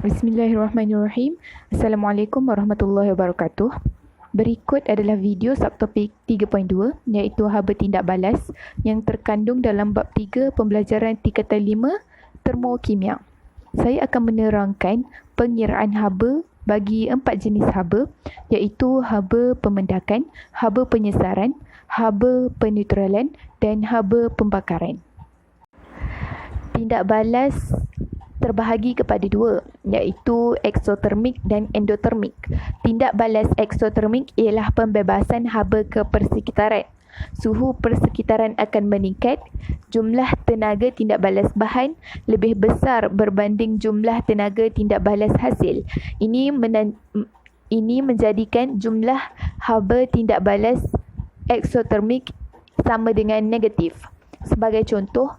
Bismillahirrahmanirrahim. Assalamualaikum warahmatullahi wabarakatuh. Berikut adalah video subtopik 3.2 iaitu haba tindak balas yang terkandung dalam bab 3 pembelajaran tingkatan 5 termokimia. Saya akan menerangkan pengiraan haba bagi 4 jenis haba iaitu haba pemendakan, haba penyesaran, haba peneutralan dan haba pembakaran. Tindak balas terbahagi kepada dua iaitu eksotermik dan endotermik. Tindak balas eksotermik ialah pembebasan haba ke persekitaran. Suhu persekitaran akan meningkat, jumlah tenaga tindak balas bahan lebih besar berbanding jumlah tenaga tindak balas hasil. Ini menjadikan jumlah haba tindak balas eksotermik sama dengan negatif. Sebagai contoh,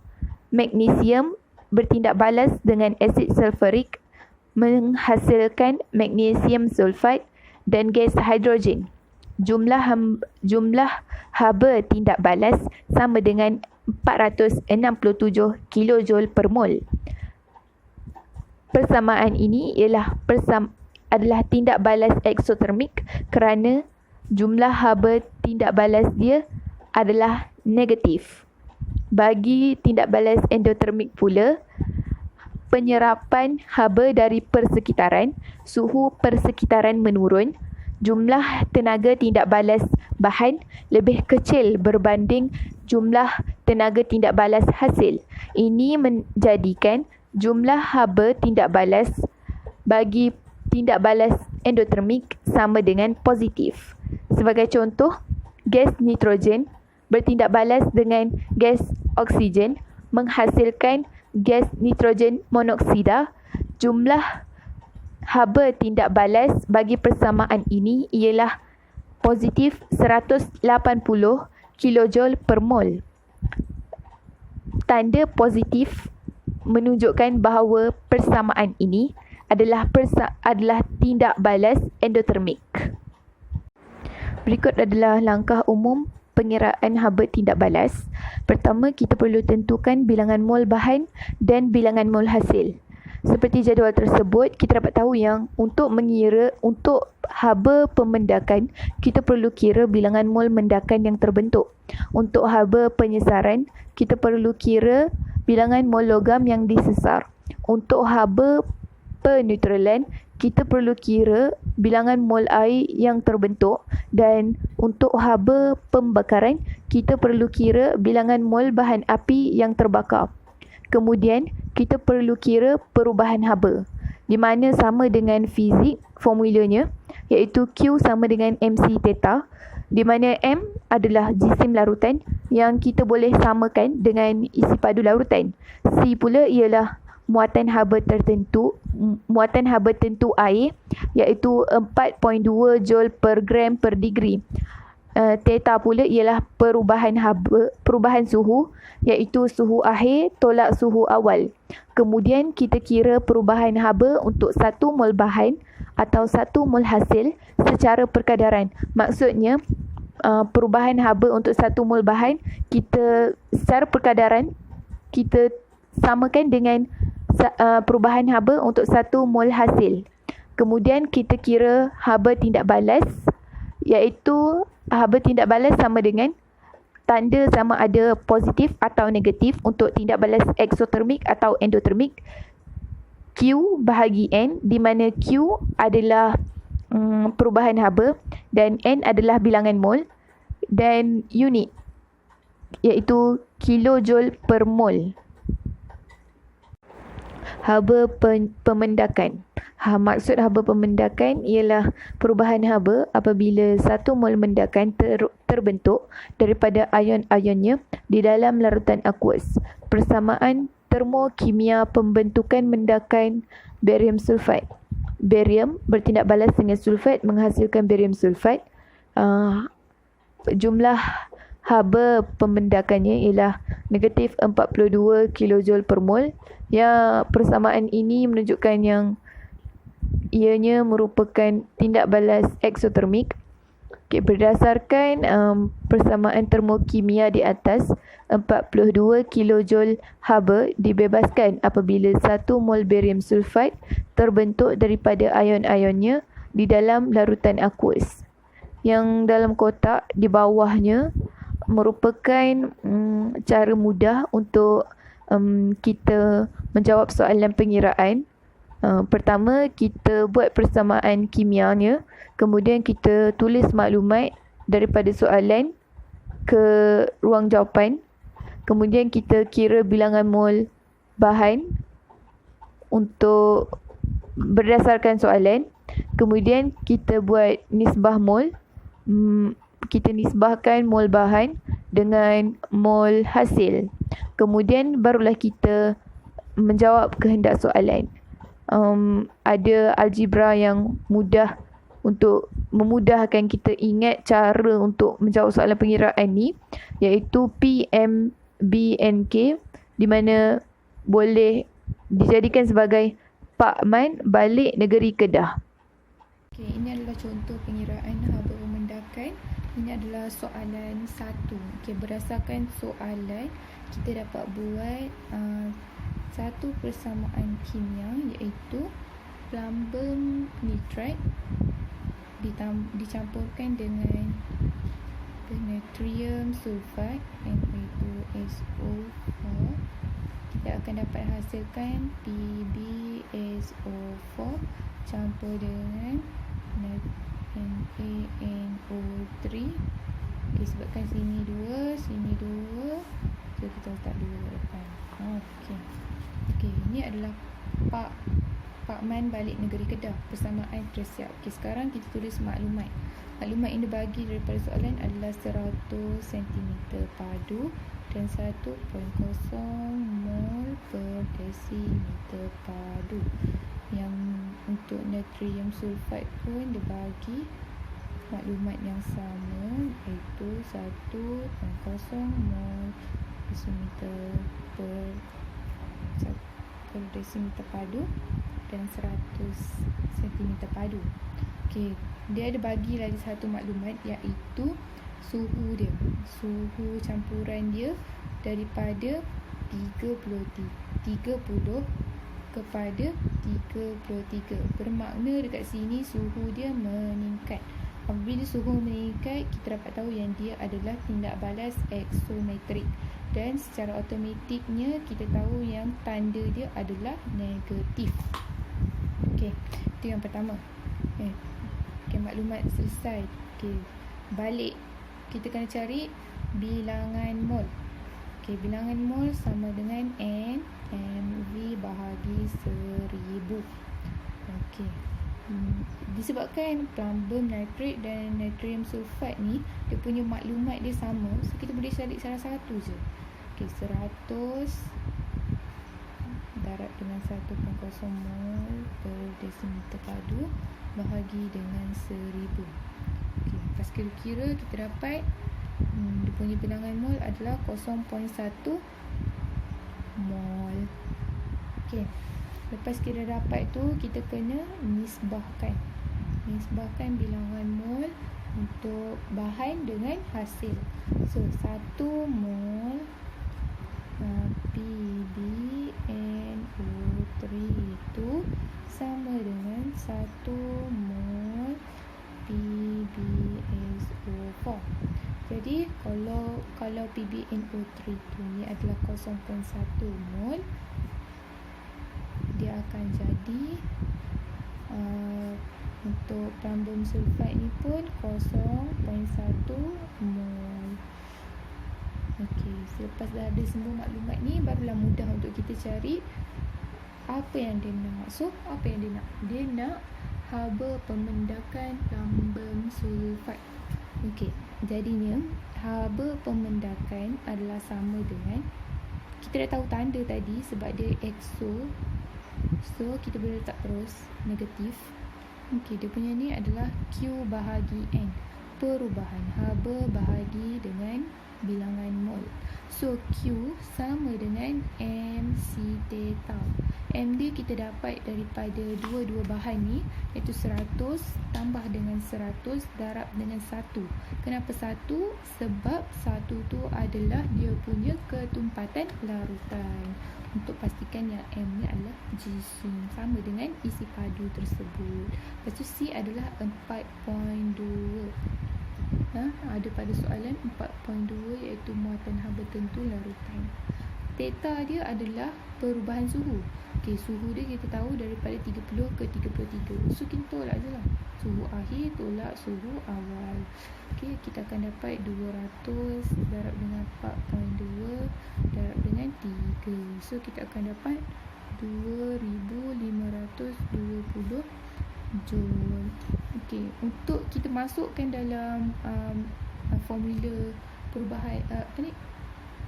magnesium bertindak balas dengan asid sulfurik menghasilkan magnesium sulfat dan gas hidrogen. Jumlah haba tindak balas sama dengan 467 kJ per mol. Persamaan ini adalah tindak balas eksotermik kerana jumlah haba tindak balas dia adalah negatif. Bagi tindak balas endotermik pula, penyerapan haba dari persekitaran, suhu persekitaran menurun, jumlah tenaga tindak balas bahan lebih kecil berbanding jumlah tenaga tindak balas hasil. Ini menjadikan jumlah haba tindak balas bagi tindak balas endotermik sama dengan positif. Sebagai contoh, gas nitrogen bertindak balas dengan gas oksigen menghasilkan gas nitrogen monoksida. Jumlah haba tindak balas bagi persamaan ini ialah positif 180 kJ per mol. Tanda positif menunjukkan bahawa persamaan ini adalah tindak balas endotermik. Berikut adalah langkah umum pengiraan haba tindak balas. Pertama, kita perlu tentukan bilangan mol bahan dan bilangan mol hasil. Seperti jadual tersebut, kita dapat tahu yang untuk haba pemendakan, kita perlu kira bilangan mol mendakan yang terbentuk. Untuk haba penyesaran, kita perlu kira bilangan mol logam yang disesar. Untuk haba peneutralan, kita perlu kira bilangan mol air yang terbentuk, dan untuk haba pembakaran, kita perlu kira bilangan mol bahan api yang terbakar. Kemudian, kita perlu kira perubahan haba, di mana sama dengan fizik formulanya, iaitu Q sama dengan MC theta, di mana M adalah jisim larutan yang kita boleh samakan dengan isi padu larutan. C pula ialah muatan haba tentu air iaitu 4.2 Joule per gram per degree. Theta pula ialah perubahan suhu iaitu suhu akhir tolak suhu awal. Kemudian kita kira perubahan haba untuk 1 mol bahan atau 1 mol hasil secara perkadaran. Maksudnya perubahan haba untuk 1 mol bahan secara perkadaran kita samakan dengan perubahan haba untuk 1 mol hasil. Kemudian kita kira haba tindak balas, iaitu haba tindak balas sama dengan tanda sama ada positif atau negatif untuk tindak balas eksotermik atau endotermik. Q bahagi N, di mana Q adalah perubahan haba dan N adalah bilangan mol, dan unit iaitu kilojoule per mol. Haba pemendakan. Maksud haba pemendakan ialah perubahan haba apabila 1 mol mendakan terbentuk daripada ion-ionnya di dalam larutan aqueous. Persamaan termokimia pembentukan mendakan barium sulfat. Barium bertindak balas dengan sulfat menghasilkan barium sulfat. Jumlah haba pemendakannya ialah negatif 42 kJ per mol. Persamaan ini menunjukkan yang ianya merupakan tindak balas eksotermik. Okay, berdasarkan persamaan termokimia di atas, 42 kJ haba dibebaskan apabila 1 mol barium sulfat terbentuk daripada ion-ionnya di dalam larutan aqueous. Yang dalam kotak di bawahnya merupakan cara mudah untuk kita menjawab soalan pengiraan. Pertama, kita buat persamaan kimianya, kemudian kita tulis maklumat daripada soalan ke ruang jawapan, kemudian kita kira bilangan mol bahan untuk berdasarkan soalan, kemudian kita buat nisbah mol, kita nisbahkan mol bahan dengan mol hasil, kemudian barulah kita menjawab kehendak soalan. Ada algebra yang mudah untuk memudahkan kita ingat cara untuk menjawab soalan pengiraan ni, iaitu PMBNK, di mana boleh dijadikan sebagai Pak Man balik negeri Kedah. Okey, ini adalah contoh pengiraan haba pemendakan. Ini adalah soalan 1. Okey, berdasarkan soalan kita dapat buat satu persamaan kimia, iaitu plumbum nitrat dicampurkan dengan natrium sulfat, Na2SO4. Kita akan dapat hasilkan PbSO4 campur dengan NaNO3. Sebabkan sini 2, sini 2, so kita letak 2 depan. Okey, ini adalah Pak Man balik negeri Kedah. Persamaan tersiap. Okey, sekarang kita tulis maklumat. Maklumat yang dibagi daripada soalan adalah 100 cm padu dan 1.0 mol per desimeter padu. Yang untuk natrium sulfat pun dibagi maklumat yang sama, iaitu 1.0 mol per desimeter padu dan 100 cm padu. Okey, dia ada bagi lagi satu maklumat, iaitu suhu dia. Suhu campuran dia daripada 30 kepada 33. Bermakna dekat sini suhu dia meningkat. Apabila suhu meningkat, kita dapat tahu yang dia adalah tindak balas eksometrik, dan secara automatiknya kita tahu yang tanda dia adalah negatif. Okey, itu yang pertama. Okey, maklumat selesai. Okey, balik kita kena cari bilangan mol. Okey, bilangan mol sama dengan N MV bahagi 1000. Okey, disebabkan plumbum nitrat dan natrium sulfat ni dia punya maklumat dia sama, so kita boleh cari salah satu je. Okey, 100 darab dengan 1.0 mol per desimeter padu bahagi dengan 1000. Okey, lepas kira-kira kita dapat dia punya bilangan mol adalah 0.1 mol. Okey, lepas kita dapat tu, kita kena nisbahkan bilangan mol untuk bahan dengan hasil. So 1 mol PbNO3 itu sama dengan 1 mol PbSO4. Jadi kalau PbNO3 tu ni adalah 0.1 mol, dia akan jadi untuk plumbum sulfat ni pun 0.1 mol. Okey, selepas dah ada semua maklumat ni, barulah mudah untuk kita cari apa yang dia nak. So, apa yang dia nak? Dia nak haba pemendakan plumbum sulfat. Okey, jadinya haba pemendakan adalah sama dengan, kita dah tahu tanda tadi sebab dia exo, so kita boleh letak terus negatif. Okey, dia punya ni adalah Q bahagi N, perubahan haba bahagi dengan bilangan mol. So Q sama dengan MC theta. M dia kita dapat daripada dua-dua bahan ni, iaitu 100 tambah dengan 100 darab dengan 1. Kenapa 1? Sebab 1 tu adalah dia punya ketumpatan larutan. Untuk pastikan yang M ni adalah jisim, sama dengan isi padu tersebut. Lepas tu C adalah 4.2. Ada pada soalan 4.2 iaitu muatan haba tentu larutan. Theta dia adalah perubahan suhu. Suhu dia kita tahu daripada 30 ke 33. So kita tolak je lah. Suhu akhir tolak suhu awal. Kita akan dapat 200 darab dengan 4.2 darab dengan 3. So kita akan dapat 2520 joule. Untuk kita masukkan dalam formula perubahan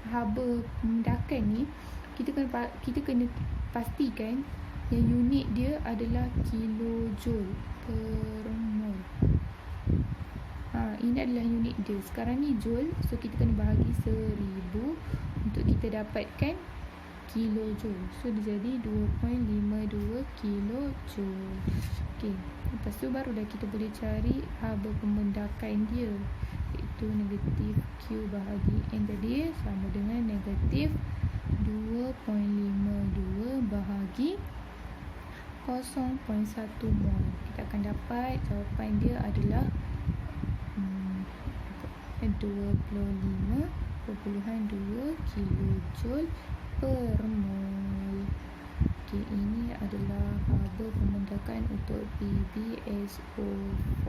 haba pemendakan ni, kita kena pastikan yang unit dia adalah kilojoule per mol. Ini adalah unit dia. Sekarang ni joule, so kita kena bahagi 1000 untuk kita dapatkan kilojoule. So dia jadi 2.52 kilojoule. Lepas tu barulah kita boleh cari haba pemendakan dia, iaitu negatif Q bahagi N tadi sama dengan negatif 2.52 bahagi 0.1 mol. Kita akan dapat jawapan dia adalah 25.2 kilojoule per mol. Ini adalah haba pemendakan untuk PbSO4.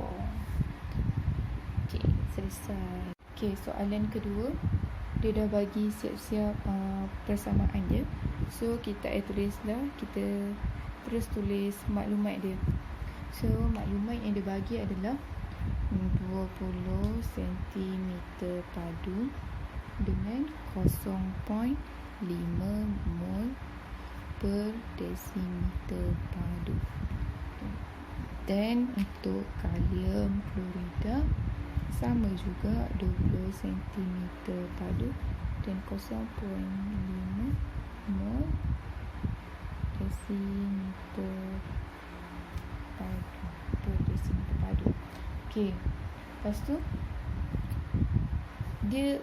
Selesai. Soalan kedua, dia dah bagi siap-siap persamaan dia. So kita tulislah, kita terus tulis maklumat dia. So maklumat yang dia bagi adalah 20 cm padu dengan 0.5 mol per desimeter padu. Dan untuk kalium klorida sama juga 20 cm padu dan 0.5 mol desimeter padu per desimeter padu. Lepas tu dia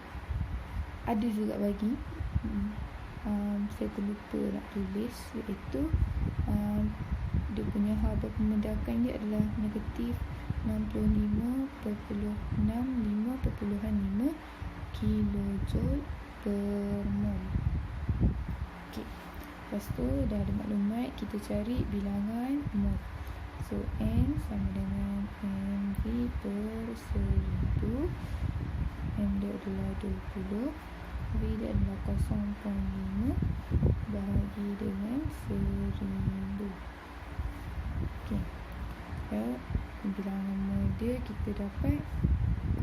ada juga bagi saya terlupa nak tulis, iaitu dia punya haba pemendakan dia adalah negatif 65.5 kilojoule per mol. Lepas tu dah ada maklumat, kita cari bilangan mol. So N sama dengan MV per 1000. M dia adalah 20, V dia adalah 0.5 bahagi dengan 1000. Bilangan mol dia kita dapat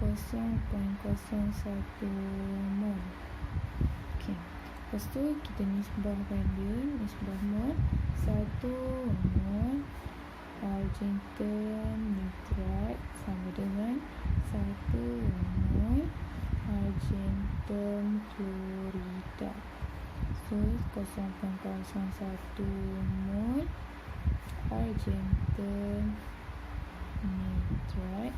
0.01 mol. Lepas tu kita nisbahkan dia, nisbah mol 1 mol argentum nitrat sama dengan 1 mol argentum klorida. So 0.01 mol argentum nitrat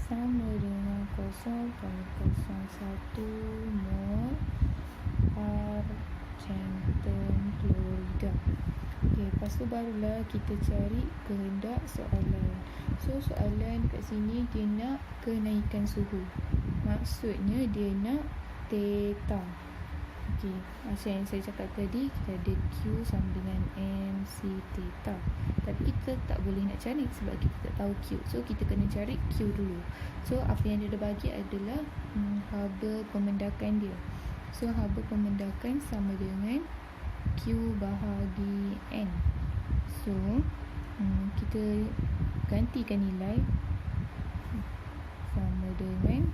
sama dengan 0.01 mol argentum klorida. Lepas tu barulah kita cari kehendak soalan. So soalan kat sini dia nak kenaikan suhu. Maksudnya dia nak theta. Macam yang saya cakap tadi, kita ada Q sama dengan MC theta. Tapi kita tak boleh nak cari sebab kita tak tahu Q. So kita kena cari Q dulu. So apa yang dia dah bagi adalah haba pemendakan dia. So haba pemendakan sama dengan Q bahagi N. So kita gantikan nilai sama dengan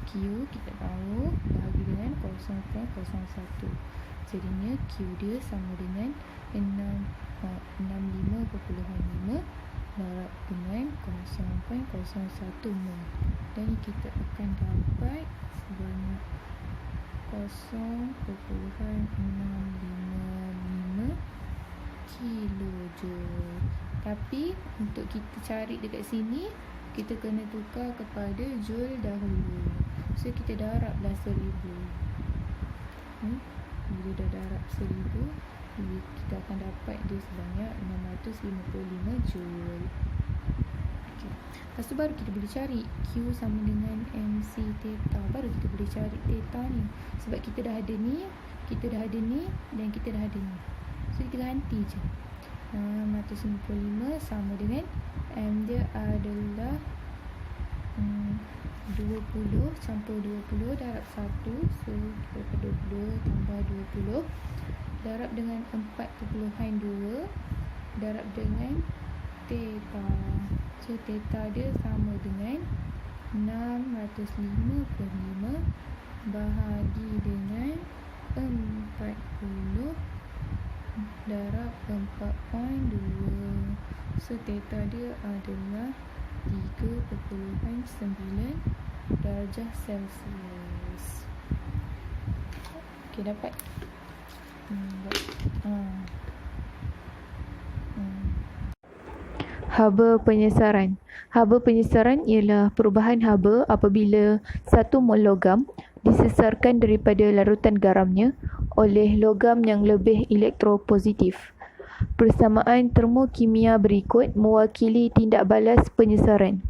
Q, kita tahu bahagi dengan 0.01. Jadinya Q dia sama dengan 65.5 darab dengan 0.01 mol. Dan kita akan dapat sebanyak 0.655 kilojoule. Tapi untuk kita cari dekat sini, kita kena tukar kepada joule dahulu. So kita darablah 1000. Bila dah darab 1000, kita akan dapat dia sebanyak 655 joule. Okay. Lepas tu baru kita boleh cari Q sama dengan MC theta. Baru kita boleh cari theta ni. Sebab kita dah ada ni, kita dah ada ni, dan kita dah ada ni. So kita ganti je. 655 sama dengan M dia adalah 20 campur 20 darab 1. So kita dapat 20 tambah 20 darab dengan 4.2 darab dengan theta. So theta dia sama dengan 655 bahagi dengan 40 darab 4.2. So theta dia adalah 3.9 darjah Celsius. Okey, dapat. Haba penyesaran. Haba penyesaran ialah perubahan haba apabila satu mol logam disesarkan daripada larutan garamnya oleh logam yang lebih elektropositif. Persamaan termokimia berikut mewakili tindak balas penyesaran.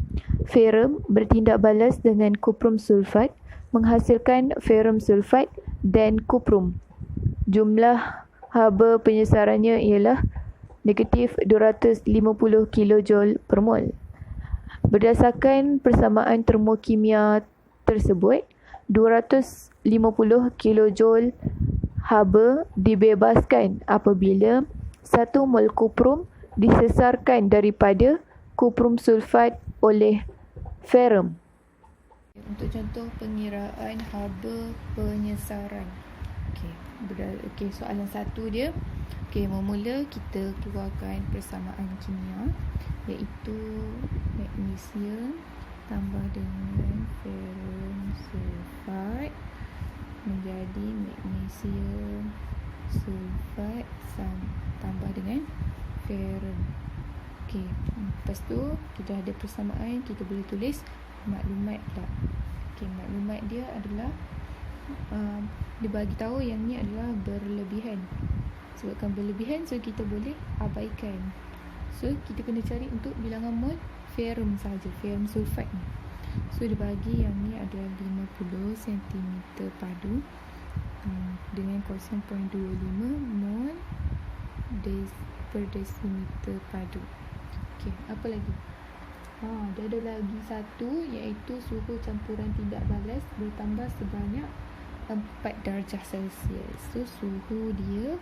Ferrum bertindak balas dengan kuprum sulfat menghasilkan ferrum sulfat dan kuprum. Jumlah haba penyesarannya ialah negatif 250 kilojoule per mol. Berdasarkan persamaan termokimia tersebut, 250 kilojoule haba dibebaskan apabila 1 mol kuprum disesarkan daripada kuprum sulfat oleh ferrum. Untuk contoh pengiraan haba penyesaran. Okey, soalan 1 dia. Okey, mula kita keluarkan persamaan kimia, iaitu magnesium tambah dengan ferrum sulfat menjadi magnesium sulfat tambah dengan ferrum. Okey, lepas tu kita ada persamaan, kita boleh tulis maklumat pula. Okey, maklumat dia adalah dia bagi tahu yang ni adalah berlebihan. Sebabkan berlebihan, so kita boleh abaikan. So kita kena cari untuk bilangan mol ferrum saja, ferrum sulfat ni. So dia bagi yang ni adalah 50 cm padu dengan 0.25 mol per desimeter padu. Okey, apa lagi? Dia ada lagi satu, iaitu suhu campuran tindak balas bertambah sebanyak 4 darjah Celsius. So suhu dia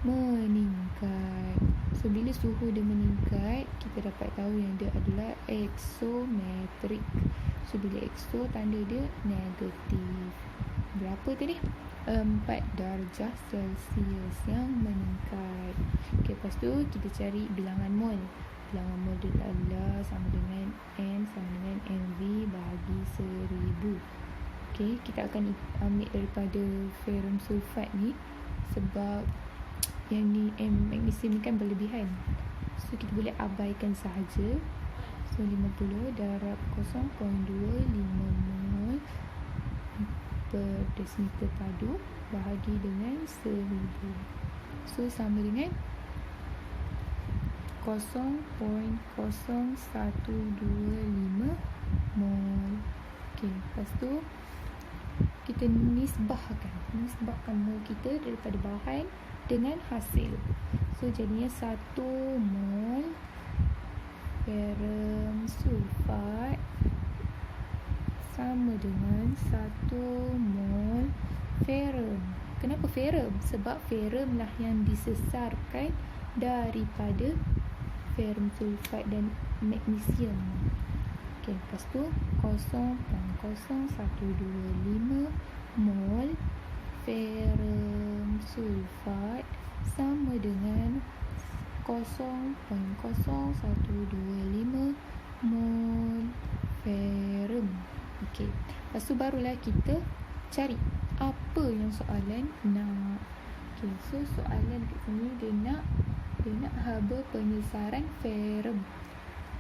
meningkat. So bila suhu dia meningkat, kita dapat tahu yang dia adalah exometric. So bila exo, tanda dia negatif. Berapa tadi? 4 darjah Celsius yang meningkat. Okay, lepas tu kita cari bilangan mol. Bilangan mol dia adalah sama dengan M sama dengan MV bahagi 1000. Okay, kita akan ambil daripada ferrum sulfat ni sebab yang ni magnesium ni kan berlebihan. So kita boleh abaikan sahaja. So 50 darab 0.25 mol per desimeter padu bahagi dengan 1000. So sama dengan 0.0125 mol. Okay, lepas tu kita nisbahkan mol kita daripada bahan dengan hasil. So jadinya 1 mol ferrum sulfat sama dengan 1 mol ferrum. Kenapa ferrum? Sebab ferrum lah yang disesarkan daripada ferrum sulfat dan magnesium. Okey, lepas tu 0.0125 mol ferrum sulfat sama dengan 0.0125 mol ferrum. Okey, lepas tu barulah kita cari apa yang soalan nak. Okay, so soalan kat sini dia nak haba penyesaran Fermi.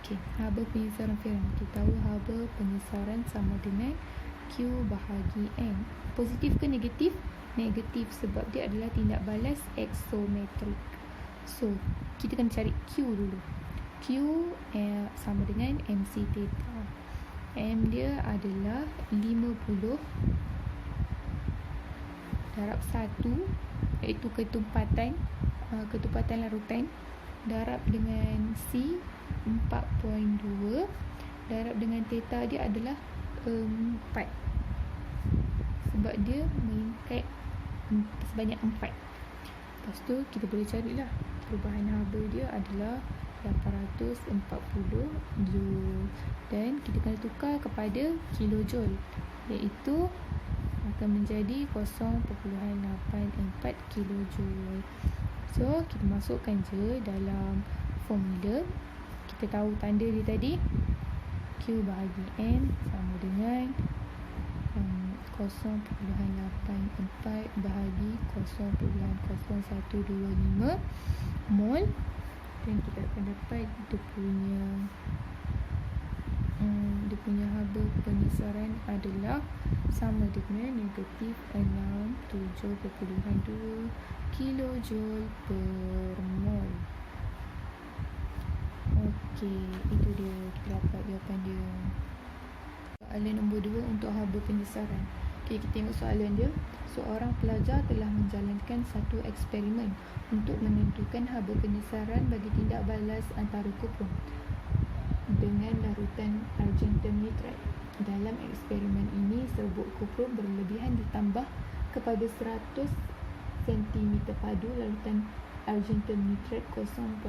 Okay, haba penyesaran Fermi. Kita tahu haba penyesaran sama dengan Q bahagi N. Positif ke negatif? Negatif, sebab dia adalah tindak balas aksometrik. So, kita kena cari Q dulu. Q sama dengan MC theta. M dia adalah 50 darab 1, iaitu ketempatan larutan, darab dengan C 4.2, darab dengan theta dia adalah 4, sebab dia meningkat sebanyak 4. Lepas tu kita boleh carilah perubahan haba dia adalah 840 joule, dan kita kena tukar kepada kilojoule, iaitu akan menjadi 0.84 kilojoule. So kita masukkan je dalam formula. Kita tahu tanda dia tadi, Q bahagi N sama dengan 0.84 bahagi 0.0125 mol, dan kita akan dapat dia punya haba penyesaran adalah sama dengan negatif 67.2 kilojoule per mol. Okey, itu dia, kita dapat jawapan dia. Soalan nombor 2 untuk haba penyesaran. Okey, kita tengok soalan dia. Seorang pelajar telah menjalankan satu eksperimen untuk menentukan haba penyesaran bagi tindak balas antara kuprum dengan larutan argentum nitrate. Dalam eksperimen ini, serbuk kuprum berlebihan ditambah kepada 100 cm padu larutan argentum nitrate 0.5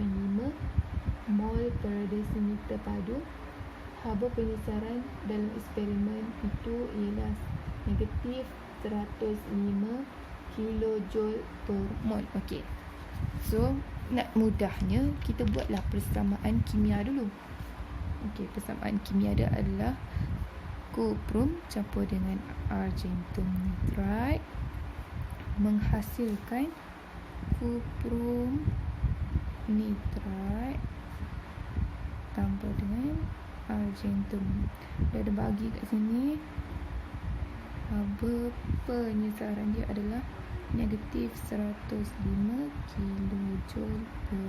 mol per desimeter padu. Haba penyesaran dalam eksperimen itu ialah negatif 105 kilojoule per mol. Okey. So, nak mudahnya kita buatlah persamaan kimia dulu. Okey, persamaan kimia dia adalah kuprum campur dengan argentum nitrate menghasilkan kuprum nitrate tambah dengan argentum. Dia ada bagi kat sini haba penyesaran dia adalah negatif 105 kilojoule per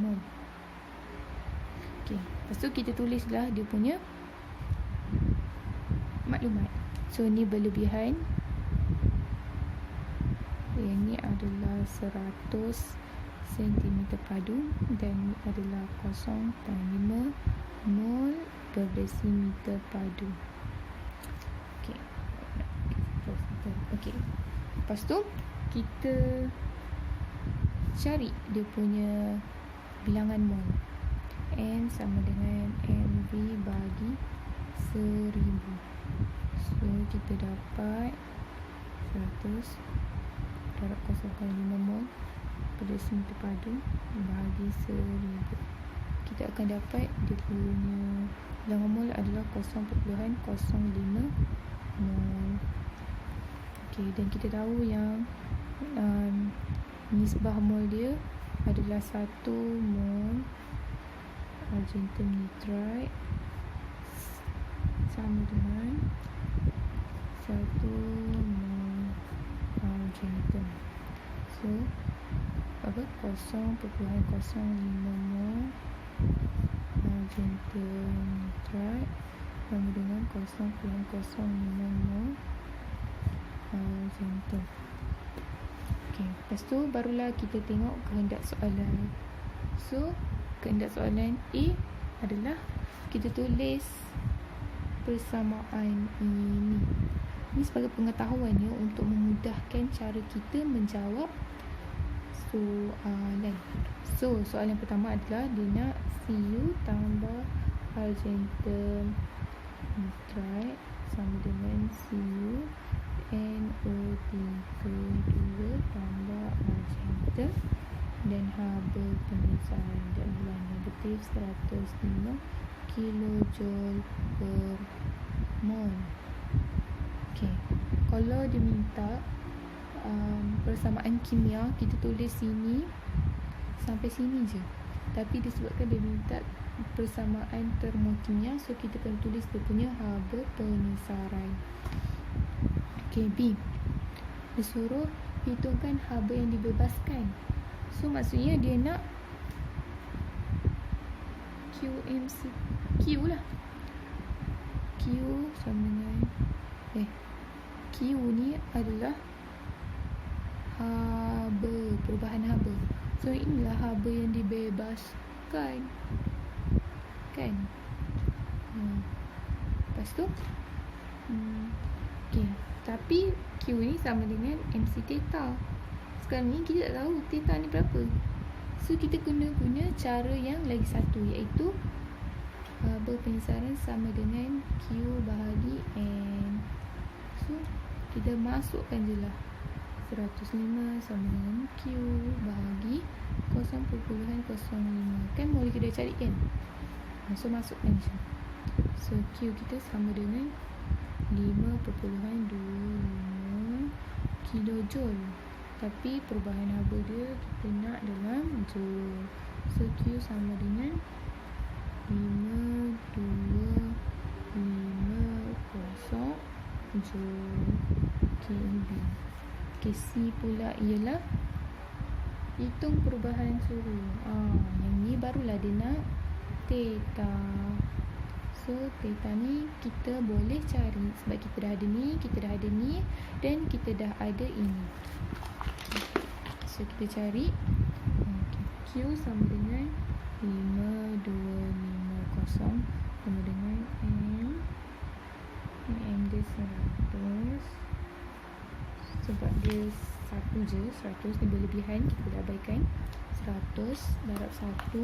mol. Okey, lepas tu kita tulislah dia punya maklumat. So ni berlebihan, yang ni adalah 100 cm padu, dan ni adalah 0.5 mol per desimeter padu. Okey. Okey. Lepas tu kita cari dia punya bilangan mol. N sama dengan MV bagi 1000. So kita dapat 100 darab 0.5 mol per desimeter padu bahagi 1000. Kita akan dapat dia punya bilangan mol adalah 0.05 mol. Okey, dan kita tahu yang nisbah mol dia adalah 1 mol argentum nitrate sama dengan 1 mol argentum. So apa, 0.05 mol argentum nitrate sama dengan 0.05 mol argentum. Okey, lepas tu barulah kita tengok kehendak soalan. So kehendak soalan A adalah kita tulis persamaan ini. Ini sebagai pengetahuan ya, untuk memudahkan cara kita menjawab soalan. So soalan pertama adalah dia nak Cu tambah argentum nitrate sama dengan Cu NO3 2 tambah argentum, dan haba penyesaran dia adalah negatif 105 kilojoule per mol. Okey, Kalau dia minta persamaan kimia, kita tulis sini sampai sini je. Tapi disebabkan dia minta persamaan termokimia, so kita kena tulis dia punya haba penyesaran. Okay, B. Dia suruh hitungkan haba yang dibebaskan. So maksudnya dia nak QMCQ lah. Q sama dengan Q ni adalah haba, perubahan haba. So inilah haba yang dibebaskan, kan? Lepas tu okay. Tapi Q ni sama dengan MC theta. Sekarang ni kita tak tahu theta ni berapa. So kita kena guna cara yang lagi satu, iaitu haba penyesaran sama dengan Q bahagi N. So kita masukkan je lah 105 sama dengan Q bahagi 0.05. Kan boleh kita cari kan? So masukkan je. So Q kita sama dengan 5.25 kilojoule. Tapi perubahan haba dia kita nak dalam joule. So Q sama dengan 5250 joule Kelvin. Okay, C pula ialah hitung perubahan suhu. Yang ni barulah dia nak theta. So theta ni kita boleh cari sebab kita dah ada ni, kita dah ada ni, dan kita dah ada ini. So kita cari Q sama dengan 5250 sama dengan M dia 100. Sebab dia satu je, 100 ni berlebihan, kita boleh abaikan. 100 darab 1.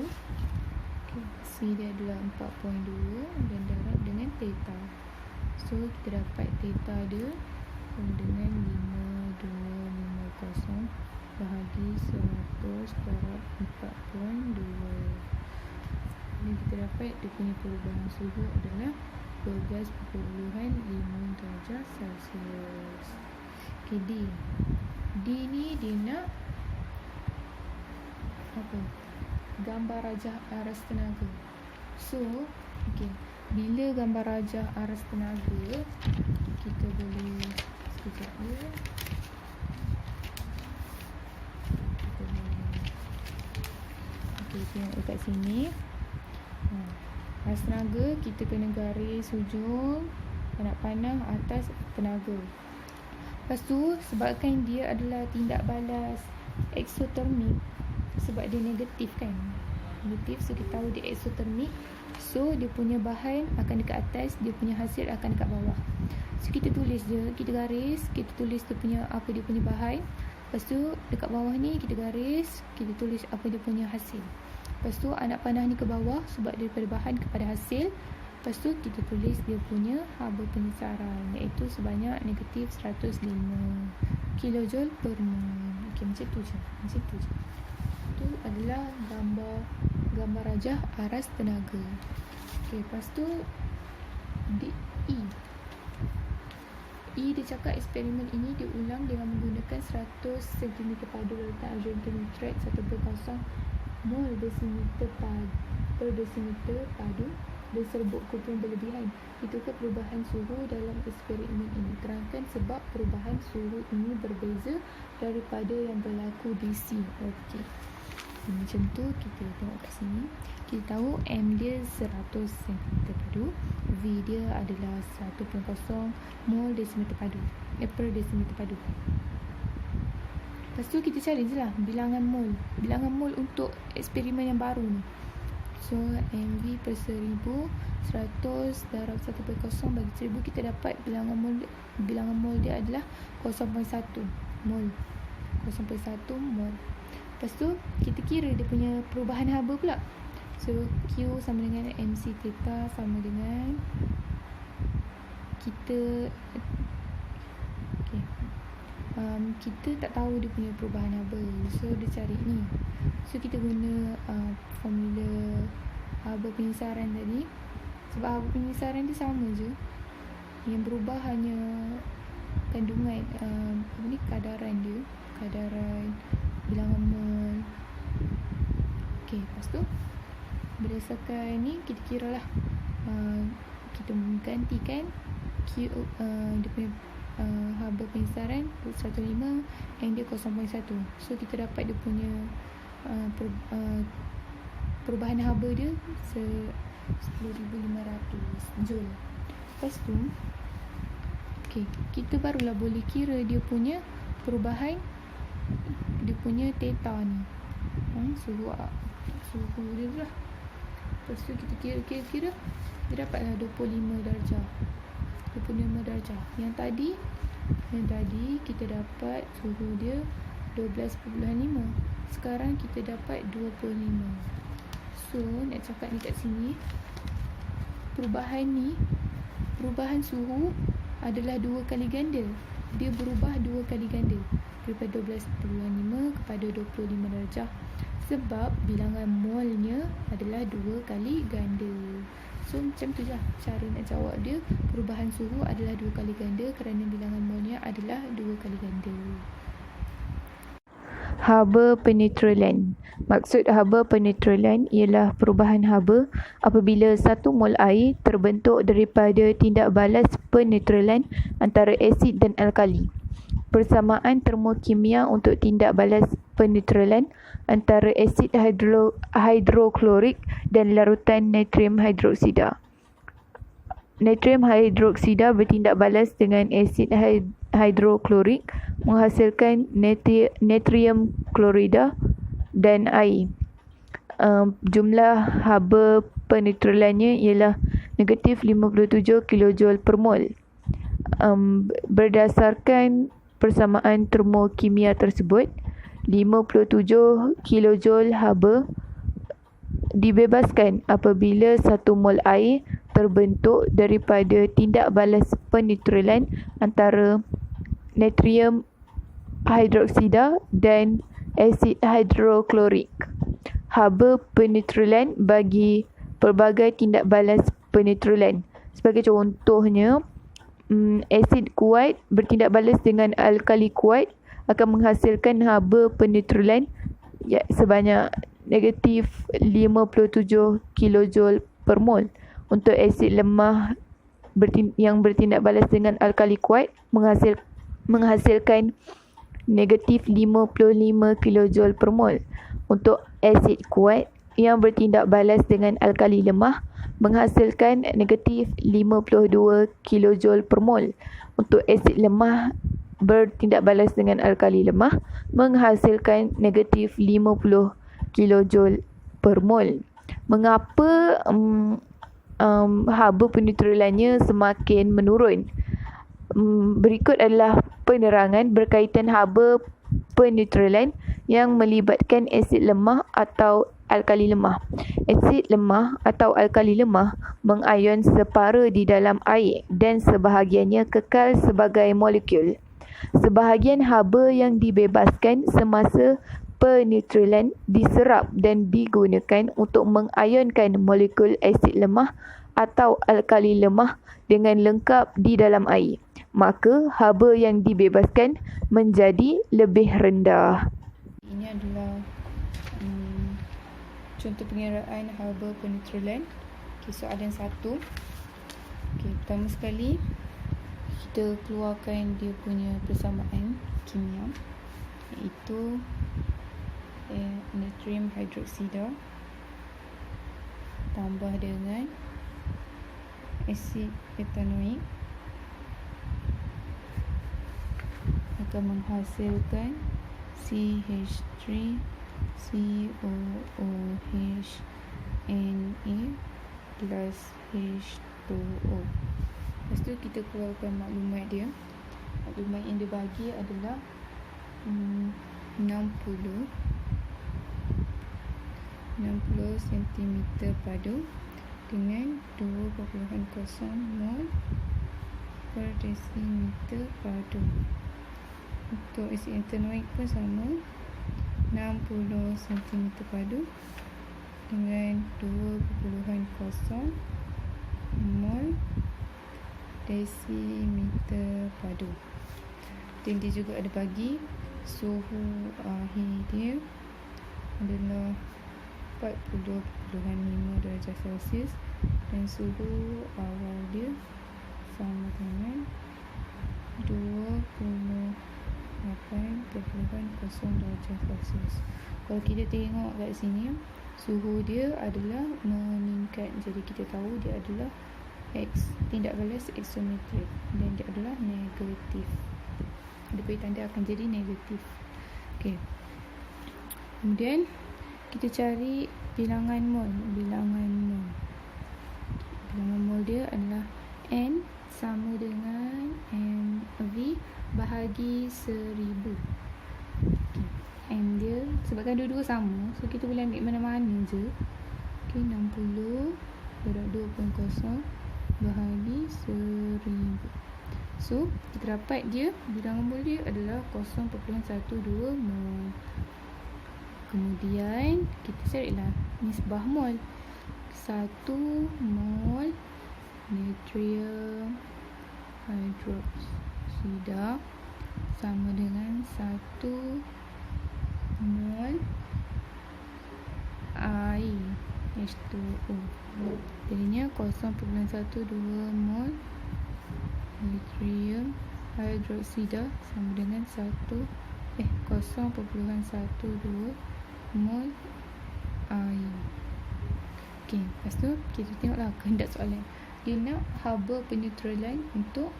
C dia adalah 4.2 dan darab dengan theta. So kita dapat theta dia sama dengan 5250 bahagi 100 darab 4.2. Ini kita dapat dia punya perubahan suhu adalah 12.5 darjah Celsius. Okay, D. D ni dia nak apa? Gambar rajah aras tenaga. So, okay, bila gambar rajah aras tenaga, kita boleh sekejap ya. Kita boleh tengok dekat sini. Aras tenaga kita kena garis hujung panah atas tenaga. Lepas tu sebabkan dia adalah tindak balas eksotermik, sebab dia negatif kan, negatif, so kita tahu dia eksotermik. So dia punya bahan akan dekat atas, dia punya hasil akan dekat bawah. So kita tulis je, kita garis, kita tulis dia punya apa dia punya bahan. Lepas tu dekat bawah ni kita garis, kita tulis apa dia punya hasil. Lepas tu anak panah ni ke bawah sebab daripada bahan kepada hasil. Lepas tu kita tulis dia punya haba penyesaran, iaitu sebanyak negatif 105 kilojoule per mol. Okey, macam tu je. Itu adalah gambar rajah aras tenaga. Okey, lepas tu E dia cakap eksperimen ini diulang dengan menggunakan 100 cm padu letak argentum nitrat 1.0 mol desimeter per desimeter padu dan serbuk kupon berlebihan. Itukah perubahan suhu dalam eksperimen ini? Terangkan sebab perubahan suhu ini berbeza daripada yang berlaku di C. Okey. Macam tu kita tengok kat sini. Kita tahu M dia 100 cm padu, V dia adalah 1.0 mol desimeter padu, per desimeter padu. Lepas tu kita cari je lah bilangan mol untuk eksperimen yang baru ni. So MV per 1000, 100 darab 1.0 bagi 1000, kita dapat bilangan mol dia adalah 0.1 mol. 0.1 mol. Lepas tu kita kira dia punya perubahan haba pula. So Q sama dengan MC theta sama dengan kita kita tak tahu dia punya perubahan haba. So dia cari ni. So kita guna formula haba penyesaran tadi. Sebab haba penyesaran dia sama je. Yang berubah hanya kandungan kadaran bilangan mol. Okey, lepas tu berdasarkan ni kita kiralah kita gantikan Q dia punya haba pengesaran 105 yang dia 0.1. So kita dapat dia punya perubahan haba dia 10,500 joule. Lepas tu okey, kita barulah boleh kira dia punya perubahan dia punya theta ni. Suhu dia tu lah. Lepas tu kita kira dia dapatlah 25 darjah. Yang tadi kita dapat suhu dia 12.5. Sekarang kita dapat 25. So nak cakap ni kat sini, perubahan suhu adalah 2 kali ganda. Dia berubah 2 kali ganda daripada 12.5 kepada 25 darjah. Sebab bilangan molnya adalah 2 kali ganda. So macam tu je cara nak jawab dia. Perubahan suhu adalah 2 kali ganda kerana bilangan molnya adalah 2 kali ganda. Haba penetralan. Maksud haba penetralan ialah perubahan haba apabila 1 mol air terbentuk daripada tindak balas penetralan antara asid dan alkali. Persamaan termokimia untuk tindak balas penetralan antara asid hidroklorik dan larutan natrium hidroksida. Natrium hidroksida bertindak balas dengan asid hidroklorik menghasilkan natrium klorida dan air. Jumlah haba penetralannya ialah negatif 57 kJ per mol. Berdasarkan persamaan termokimia tersebut, 57 kJ haba dibebaskan apabila 1 mol air terbentuk daripada tindak balas penetralan antara natrium hidroksida dan asid hidroklorik. Haba penetralan bagi pelbagai tindak balas penetralan. Sebagai contohnya, asid kuat bertindak balas dengan alkali kuat akan menghasilkan haba penetralan sebanyak negatif 57 kJ per mol. Untuk asid lemah yang bertindak balas dengan alkali kuat menghasilkan negatif 55 kJ per mol. Untuk asid kuat yang bertindak balas dengan alkali lemah menghasilkan negatif 52 kJ per mol. Untuk asid lemah bertindak balas dengan alkali lemah menghasilkan negatif 50 kJ per mol. Mengapa haba penetralannya semakin menurun? Berikut adalah penerangan berkaitan haba penetralan yang melibatkan asid lemah atau alkali lemah. Asid lemah atau alkali lemah mengayon separa di dalam air dan sebahagiannya kekal sebagai molekul. Sebahagian haba yang dibebaskan semasa penetralan diserap dan digunakan untuk mengayonkan molekul asid lemah atau alkali lemah dengan lengkap di dalam air. Maka haba yang dibebaskan menjadi lebih rendah. Ini adalah contoh pengiraan haba penetralan. Soalan 1. Pertama sekali kita keluarkan dia punya persamaan kimia, iaitu natrium hidroksida tambah dengan asid etanoik akan menghasilkan CH3COOH Na plus H2O. Lepas tu kita keluarkan maklumat dia. Maklumat yang dia bagi adalah 60 cm padu dengan 2.0 mol per desimeter padu. Untuk asid etanoik pun sama, 60 cm padu dengan 2.0 mol desimeter padu. Dan dia juga ada bagi suhu akhir dia adalah 40.5 darjah Celsius dan suhu awal dia sama dengan 28.0 darjah Celsius. Kalau kita tengok kat sini, suhu dia adalah meningkat. Jadi kita tahu dia adalah tindak balas aksometrik dan dia adalah negatif. Dia beri tanda akan jadi negatif. Okey. Kemudian kita cari bilangan mol. Bilangan mol dia adalah N sama dengan MV bahagi 1000. Okay. M dia sebabkan dua-dua sama, so kita boleh ambil mana-mana je. Okay, 60 darab 2.0 bahagi 1000. So kita dapat dia bilangan mol dia adalah 0.12 mol. Kemudian kita carilah nisbah mol. 1 mol natrium hydroksida sama dengan 1 mol air H2O. Jadinya 0.12 mol natrium hydroksida sama dengan 0.12 mol air. Okey, lepas tu kita tengoklah kehendak soalan. Dia nak haba peneutralan untuk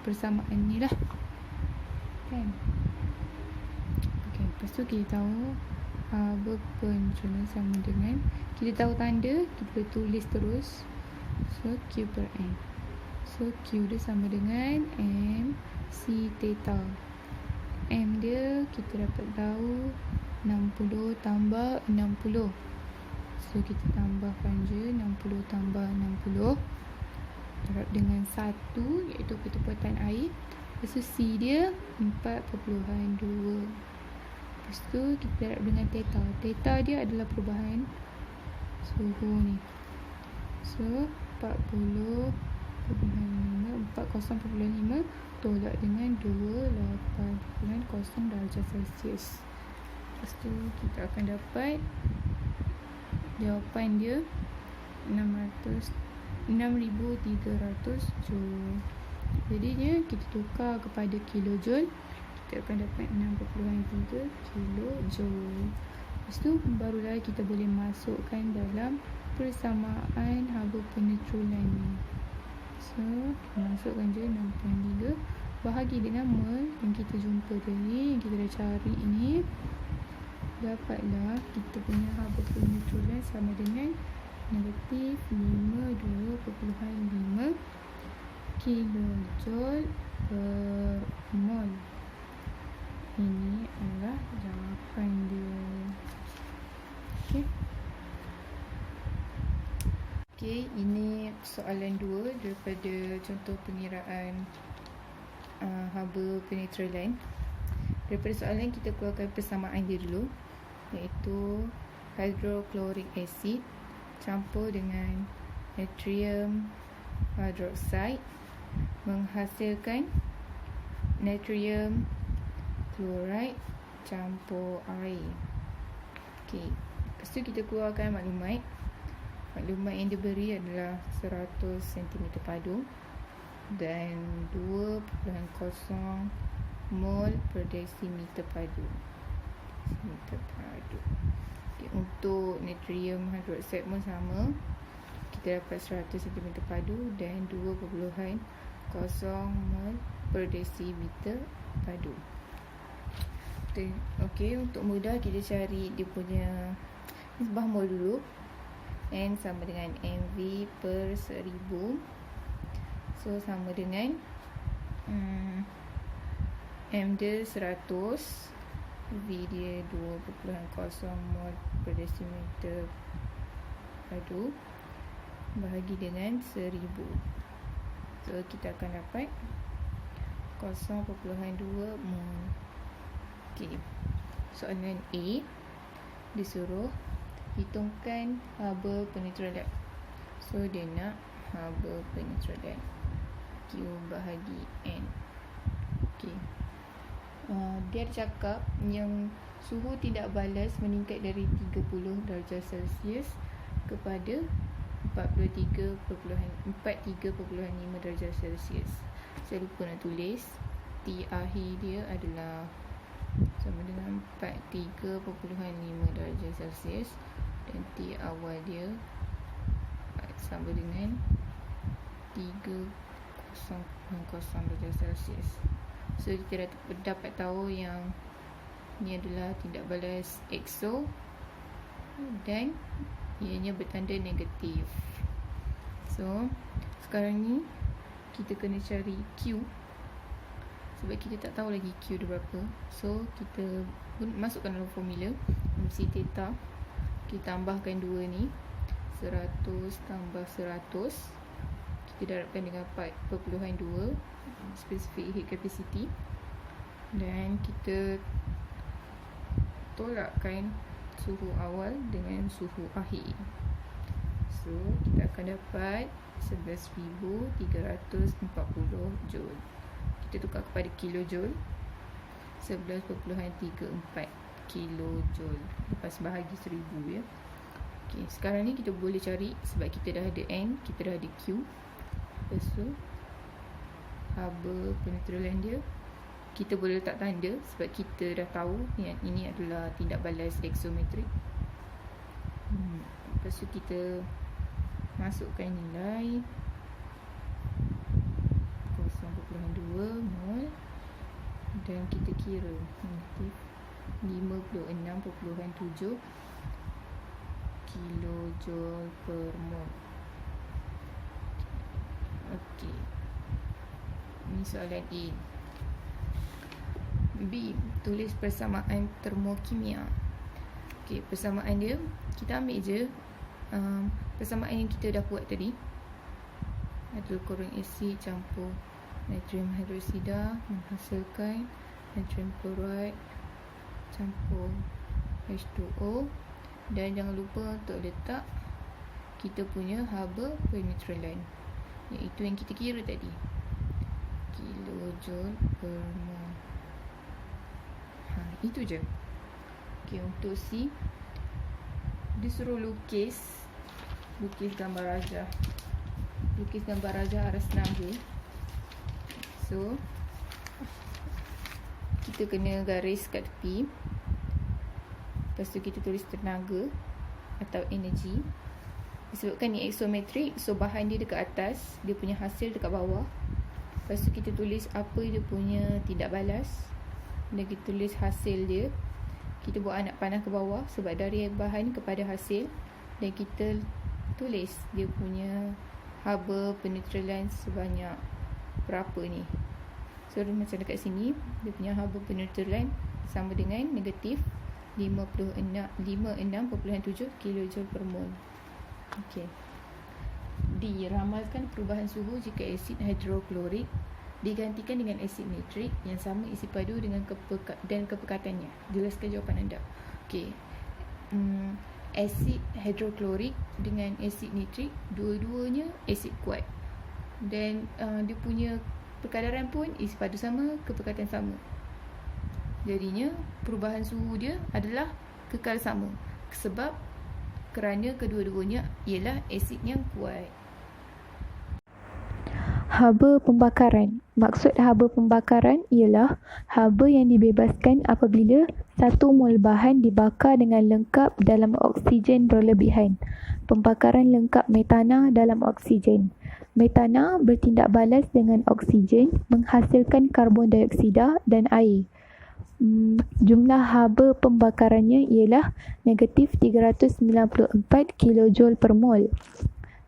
persamaan ni lah, kan? Okey, lepas tu kita tahu haba peneutralan sama dengan, kita tahu tanda, kita tulis terus. So Q per N. So Q dia sama dengan M C theta. M dia kita dapat tahu 60 tambah 60. So kita tambahkan je 60 tambah 60 darab dengan 1, iaitu ketepatan air. Lepas tu C dia 4.2. Lepas tu kita darab dengan theta. Theta dia adalah perubahan suhu ni. So 40.5 tolak dengan 28.0 darjah Celsius. Lepas tu kita akan dapat jawapan dia 6,300 joule. Jadinya kita tukar kepada kilojoule, kita akan dapat 6.3 kilojoule. Lepas tu barulah kita boleh masukkan dalam persamaan haba peneutralan ni. So masukkan je 6.3 bahagi dengan mol yang kita jumpa tadi, yang kita dah cari ni. Dapatlah kita punya haba peneutralan sama dengan negatif 52.5 kilojoule per mol. Ini adalah jawapan dia. Okey, ini soalan 2 daripada contoh pengiraan haba peneutralan. Daripada soalan kita keluarkan persamaan dia dulu, iaitu hydrochloric acid campur dengan natrium hydroxide menghasilkan natrium chloride campur air. Okey, lepas tu kita keluarkan maklumat. Maklumat yang diberi adalah 100 cm padu dan 2.0 mol per desimeter padu. Okay, untuk natrium hydroxide pun sama. Kita dapat 100 cm padu dan 2.0 mol per desimeter padu. Okey, untuk mudah kita cari dia punya nisbah mol dulu. N sama dengan MV per 1000. So sama dengan M dia 100, V dia 2.0 mol per desimeter padu bahagi dengan 1000. So kita akan dapat 0.2 mol. Okey, soalan A disuruh hitungkan haba peneutralan. So dia nak haba peneutralan. Q bahagi N. Okey. Dia cakap yang suhu tindak balas meningkat dari 30 darjah Celsius kepada 43.5 darjah Celsius. Saya lupa nak tulis. T akhir dia adalah sama dengan 43.5 darjah Celsius dan T awal dia sama dengan 300 darjah Celsius. So kita dah dapat tahu yang ni adalah tindak balas exo dan ianya bertanda negatif. So sekarang ni kita kena cari Q sebab kita tak tahu lagi Q dia berapa. So kita masukkan dalam formula MC theta. Kita tambahkan 2 ni, 100 tambah 100, kita darabkan dengan 4.2 specific heat capacity, dan kita tolakkan suhu awal dengan suhu akhir. So kita akan dapat 11,340 joule. Kita tukar kepada kilojoule, 11.34 kilojoule lepas bahagi 1000 ya. Okey, sekarang ni kita boleh cari sebab kita dah ada N, kita dah ada Q. Lepas tu haba penetralan dia kita boleh letak tanda sebab kita dah tahu yang ini adalah tindak balas exometrik. Lepas tu kita masukkan nilai 0.2 mol dan kita kira negatif 56.7 kilojoule per mol. Okey, ini soalan A. B, tulis persamaan termokimia. Okey, persamaan dia kita ambil je persamaan yang kita dah buat tadi. Hidroklorik asid campur natrium hidroksida menghasilkan natrium chloride campur H2O, dan jangan lupa untuk letak kita punya haba penetralan iaitu yang kita kira tadi, kilojoule per mol. Itu je. Okey, untuk C dia suruh lukis gambar rajah. Lukis gambar rajah aras tenaga. So kita kena garis kat tepi. Lepas tu kita tulis tenaga atau energy. Disebabkan ni exometrik, so bahan dia dekat atas, dia punya hasil dekat bawah. Lepas tu kita tulis apa dia punya tindak balas, dan kita tulis hasil dia. Kita buat anak panah ke bawah sebab dari bahan kepada hasil, dan kita tulis dia punya haba penetralan sebanyak berapa ni. So macam dekat sini dia punya haba penetralan sama dengan negatif 56.7 kilojoule per mol. Okey. D, ramalkan perubahan suhu jika asid hidroklorik digantikan dengan asid nitrik yang sama isi padu dengan dan kepekatannya. Jelaskan jawapan anda. Okey. Asid hidroklorik dengan asid nitrik, dua-duanya asid kuat. Dan dia punya perkadaran pun isi padu sama, kepekatan sama. Jadinya perubahan suhu dia adalah kekal sama sebab kerana kedua-duanya ialah asid yang kuat. Haba pembakaran. Maksud haba pembakaran ialah haba yang dibebaskan apabila 1 mol bahan dibakar dengan lengkap dalam oksigen berlebihan. Pembakaran lengkap metana dalam oksigen. Metana bertindak balas dengan oksigen menghasilkan karbon dioksida dan air. Jumlah haba pembakarannya ialah negatif 394 kilojoule per mol.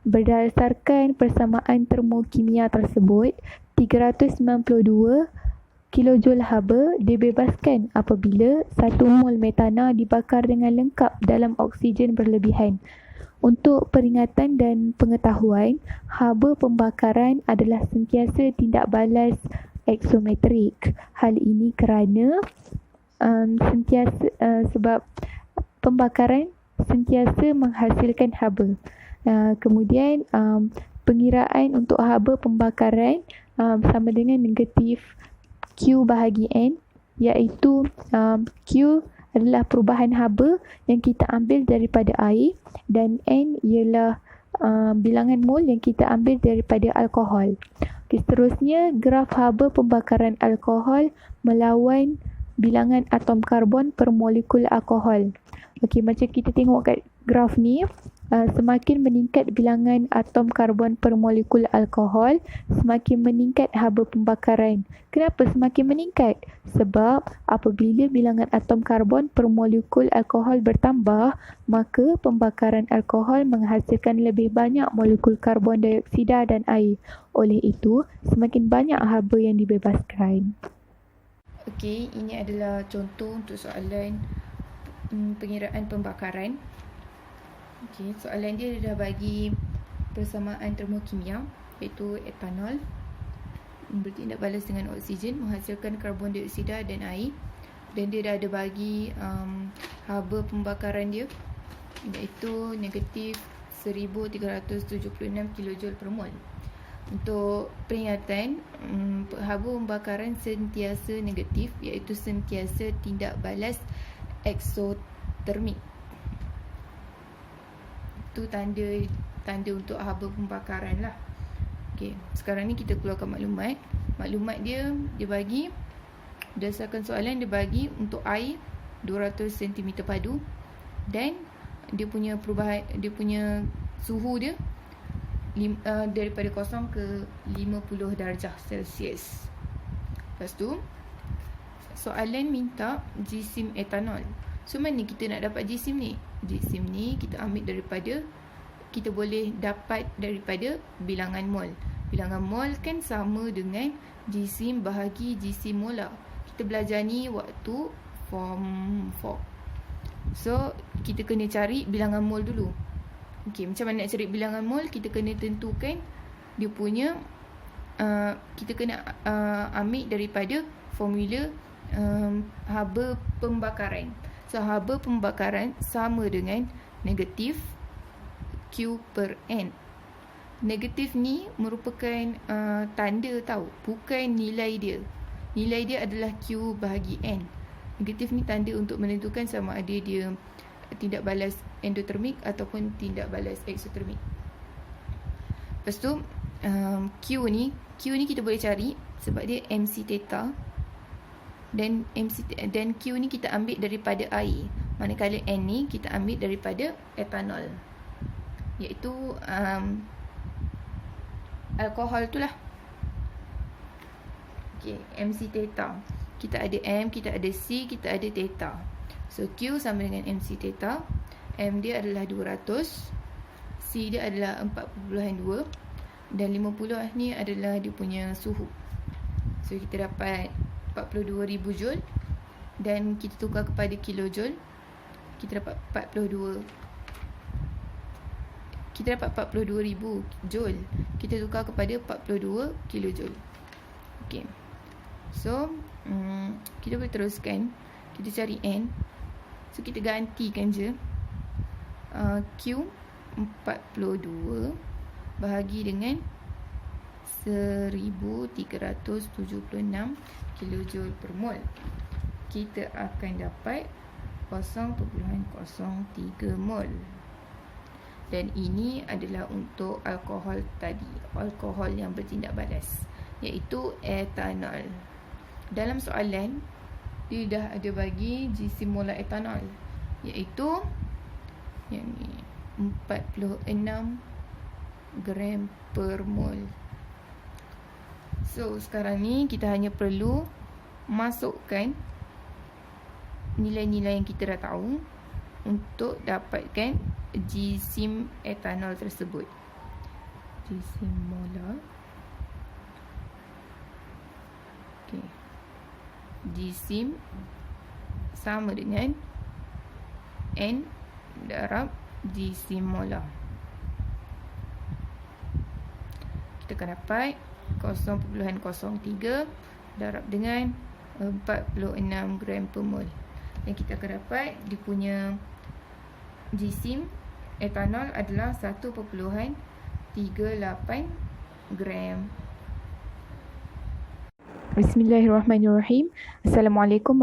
Berdasarkan persamaan termokimia tersebut, 392 kilojoule haba dibebaskan apabila 1 mol metana dibakar dengan lengkap dalam oksigen berlebihan. Untuk peringatan dan pengetahuan, haba pembakaran adalah sentiasa tindak balas exometrik. Hal ini kerana sebab pembakaran sentiasa menghasilkan haba. Kemudian pengiraan untuk haba pembakaran sama dengan negatif Q bahagi N, iaitu Q adalah perubahan haba yang kita ambil daripada air dan N ialah bilangan mol yang kita ambil daripada alkohol. Okay, seterusnya, graf haba pembakaran alkohol melawan bilangan atom karbon per molekul alkohol. Okey, macam kita tengok kat graf ni, semakin meningkat bilangan atom karbon per molekul alkohol, semakin meningkat haba pembakaran. Kenapa semakin meningkat? Sebab apabila bilangan atom karbon per molekul alkohol bertambah, maka pembakaran alkohol menghasilkan lebih banyak molekul karbon dioksida dan air. Oleh itu, semakin banyak haba yang dibebaskan. Okey, ini adalah contoh untuk soalan pengiraan pembakaran. Okey, soalan dia dah bagi persamaan termokimia, iaitu etanol bertindak balas dengan oksigen menghasilkan karbon dioksida dan air, dan dia dah ada bagi haba pembakaran dia, iaitu negatif 1376 kJ per mol. Untuk peringatan, haba pembakaran sentiasa negatif, iaitu sentiasa tindak balas eksotermik. Itu tanda untuk haba pembakaran lah. Okey, sekarang ni kita keluarkan maklumat. Maklumat dia bagi berdasarkan soalan, dia bagi untuk air 200 cm padu dan dia punya perubahan, dia punya suhu dia daripada 0 ke 50 darjah Celsius. Lepas tu soalan minta jisim etanol. So mana kita nak dapat jisim ni? Jisim ni kita ambil daripada, kita boleh dapat daripada bilangan mol. Bilangan mol kan sama dengan jisim bahagi jisim molar. Kita belajar ni waktu form 4. So kita kena cari bilangan mol dulu. Okey, macam mana nak cari bilangan mol? Kita kena tentukan dia punya, kita kena ambil daripada formula haba pembakaran. So haba pembakaran sama dengan negatif Q per N. Negatif ni merupakan tanda tau, bukan nilai dia. Nilai dia adalah Q bahagi N. Negatif ni tanda untuk menentukan sama ada dia tindak balas endotermik ataupun tindak balas eksotermik. Lepas tu Q ni kita boleh cari sebab dia MC theta, dan Q ni kita ambil daripada air, manakala N ni kita ambil daripada etanol, iaitu alkohol tu lah. Okay, MC theta. Kita ada M, kita ada C, kita ada theta. So Q sama dengan MC theta. M dia adalah 200, C dia adalah 4.2, dan 50 ni adalah dia punya suhu. So kita dapat 42,000 joule, dan kita tukar kepada kilojoule, kita dapat 42,000 joule. Kita tukar kepada 42 kilojoule. Okey. So kita boleh teruskan. Kita cari N. So kita gantikan je, Q 42 bahagi dengan 1376 kilojoule per mol. Kita akan dapat 0.03 mol. Dan ini adalah untuk alkohol tadi, alkohol yang bertindak balas, iaitu etanol. Dalam soalan dia dah ada bagi jisim molar etanol, iaitu yang ni 46 gram per mol. So sekarang ni kita hanya perlu masukkan nilai-nilai yang kita dah tahu untuk dapatkan jisim etanol tersebut. Jisim molar. Okey. Jisim sama dengan N darab jisim molar. Kita akan dapat 0.03 darab dengan 46 gram per mol. Dan kita akan dapat dia punya jisim etanol adalah 1.5 38 gram. Bismillahirrahmanirrahim. Assalamualaikum